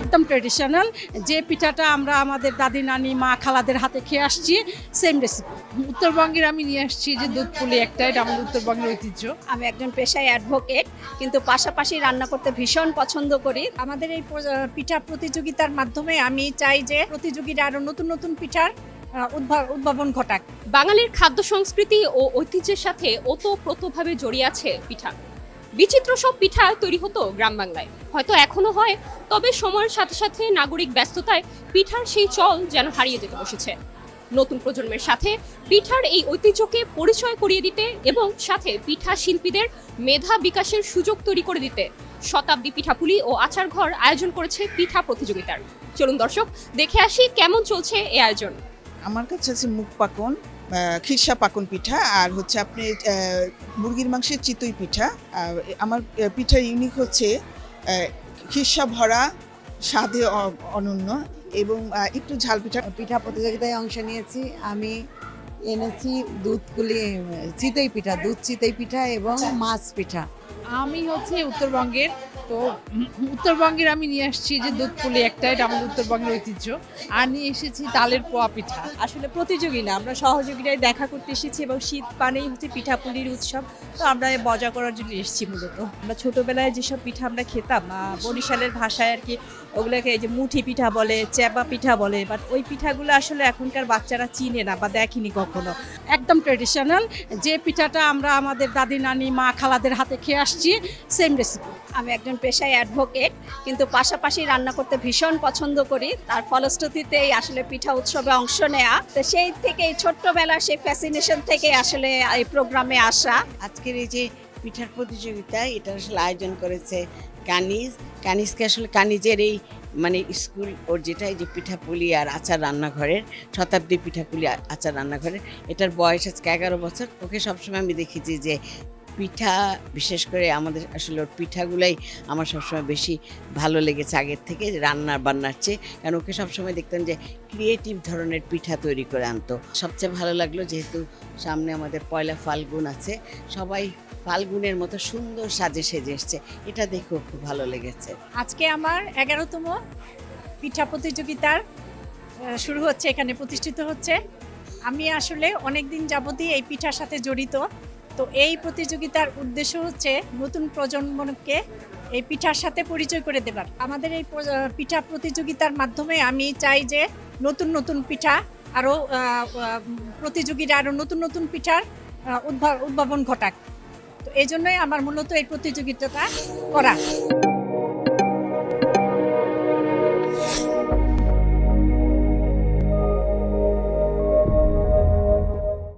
একদম ট্রেডিশনাল যে পিঠাটা আমরা আমাদের দাদি নানি মা খালাদের হাতে খেয়ে আসছি সেম রেসিপি। উত্তরবঙ্গের আমি নিয়ে আসছি যে দুধ পুলি একটা, এটা আমাদের উত্তরবঙ্গের ঐতিহ্য। আমি একজন পেশায় অ্যাডভোকেট, কিন্তু পাশাপাশি রান্না করতে ভীষণ পছন্দ করি। আমাদের এই পিঠা প্রতিযোগিতার মাধ্যমে আমি চাই যে প্রতিযোগীরা আরো নতুন নতুন পিঠার উদ্ভাবন ঘটাক। বাঙালির খাদ্য সংস্কৃতি ও ঐতিহ্যের সাথে ওতপ্রোতভাবে জড়িয়ে আছে পিঠা। বিচিত্র সব পিঠা তৈরি হতো গ্রাম বাংলায়, হয়তো এখনো হয়, তবে সময়ের সাথে সাথে নাগরিক ব্যস্ততায় পিঠার সেই চল যেন হারিয়ে যেতে বসেছে। নতুন প্রজন্মের সাথে পিঠার এই ঐতিহ্যকে পরিচয় করিয়ে দিতে এবং সাথে পিঠা শিল্পীদের মেধা বিকাশের সুযোগ তৈরি করে দিতে শতাব্দী পিঠাপুলি ও আচার ঘর আয়োজন করেছে পিঠা প্রতিযোগিতার। চলুন দর্শক দেখে আসি কেমন চলছে এই আয়োজন। আমার কাছে আছে মুগ পাকন, খিরসা পাকন পিঠা, আর হচ্ছে আপনি মুরগির মাংসের চিতই পিঠা। আমার পিঠার ইউনিক হচ্ছে খিরসা ভরা, স্বাদে অনন্য এবং একটু ঝাল পিঠা। পিঠা প্রতিযোগিতায় অংশ নিয়েছি। আমি এনেছি চিতই পিঠা, দুধ চিতই পিঠা এবং মাছ পিঠা। আমি হচ্ছে উত্তরবঙ্গের, তো উত্তরবঙ্গের আমি নিয়ে আসছি যে দুধ পুলি একটা, এটা আমাদের উত্তরবঙ্গের ঐতিহ্য। আর নিয়ে এসেছি তালের পোয়া পিঠা। আসলে প্রতিযোগী না, আমরা সহযোগীরাই দেখা করতে এসেছি এবং শীত পানেই হচ্ছে পিঠাপুলির উৎসব, তো আমরা মজা করার জন্য এসেছি। মূলত আমরা ছোটবেলায় যেসব পিঠা আমরা খেতাম, বরিশালের ভাষায় আর কি ওগুলোকে এই যে মুঠি পিঠা বলে, চ্যাপা পিঠা বলে, বাট ওই পিঠাগুলো আসলে এখনকার বাচ্চারা চিনে না বা দেখেনি কখনো। একদম ট্রেডিশনাল যে পিঠাটা আমরা আমাদের দাদি নানি মা খালাদের হাতে খেয়ে আসছি সেম রেসিপি। আমি একজন পেশায় অ্যাডভোকেট, কিন্তু পাশাপাশি রান্না করতে ভীষণ পছন্দ করি। তার ফলশ্রুতিতেই আসলে পিঠা উৎসবে অংশ নেওয়া, তো সেই থেকে ছোট্টবেলা সেই ফ্যাসিনেশন থেকে আসলে এই প্রোগ্রামে আসা। আজকের এই যে পিঠার প্রতিযোগিতা, এটা আসলে আয়োজন করেছে কানিজকে। আসলে কানিজের এই মানে স্কুল ওর যেটা এই যে পিঠাপুলি আর আচার রান্নাঘরের, শতাব্দী পিঠাপুলি আচার রান্নাঘরের, এটার বয়স আজকে 11 বছর। ওকে সবসময় আমি দেখেছি যে পিঠা, বিশেষ করে আমাদের আসলে ওর পিঠাগুলাই আমার সবসময় বেশি ভালো লেগেছে আগের থেকে রান্নার বান্নার চেয়ে, কারণ ওকে সবসময় দেখতাম যে ক্রিয়েটিভ ধরনের পিঠা তৈরি করে আনতো। সবচেয়ে ভালো লাগলো যেহেতু সামনে আমাদের পয়লা ফাল্গুন আছে, সবাই ফাল্গুনের মতো সুন্দর সাজে সেজে এসছে, এটা দেখেও খুব ভালো লেগেছে। আজকে আমার 11তম পিঠা প্রতিযোগিতার শুরু হচ্ছে, এখানে প্রতিষ্ঠিত হচ্ছে। আমি আসলে অনেক দিন যাবতই এই পিঠার সাথে জড়িত। তো এই প্রতিযোগিতার উদ্দেশ্য হচ্ছে নতুন প্রজন্মকে এই পিঠার সাথে পরিচয় করে দেবার। আমাদের এই পিঠা প্রতিযোগিতার মাধ্যমে আমি চাই যে নতুন নতুন পিঠা আরও প্রতিযোগীরা আরও নতুন নতুন পিঠার উদ্ভাবন ঘটাক। তো এই জন্যই আমার মূলত এই প্রতিযোগিতাটা করা।